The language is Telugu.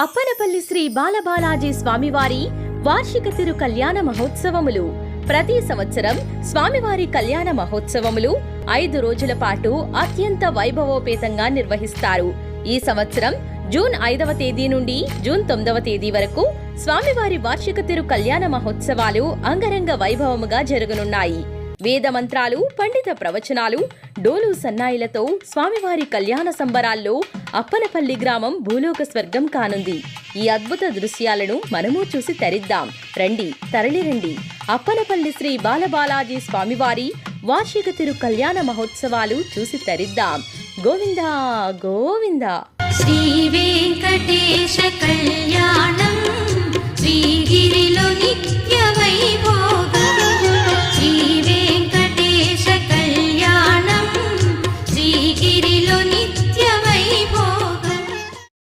అప్పనపల్లి శ్రీ బాలబాలాజీ స్వామివారి వార్షిక తిరు కళ్యాణ మహోత్సవములు. ప్రతి సంవత్సరం స్వామివారి కళ్యాణ మహోత్సవములు 5 రోజుల పాటు అత్యంత వైభవోపేతంగా నిర్వహిస్తారు. ఈ సంవత్సరం జూన్ 5వ తేదీ నుండి జూన్ 9వ తేదీ వరకు స్వామివారి వార్షిక తిరు కళ్యాణ మహోత్సవాలు అంగరంగ వైభవముగా జరగనున్నాయి. వేద మంత్రాలు, పండిత ప్రవచనాలు, డోలు సన్నాయిలతో స్వామివారి కళ్యాణ సంబరాల్లో అప్పనపల్లి గ్రామం భూలోక స్వర్గం కానుంది. ఈ అద్భుత దృశ్యాలను మనము చూసి తరిద్దాం. రండి, తరలిరండి. అప్పనపల్లి శ్రీ బాలబాలాజీ స్వామివారి వార్షిక తిరు కళ్యాణ మహోత్సవాలు చూసి తరిద్దాం. గోవిందా గోవిందా. శ్రీ వెంకటేశ కళ్యాణ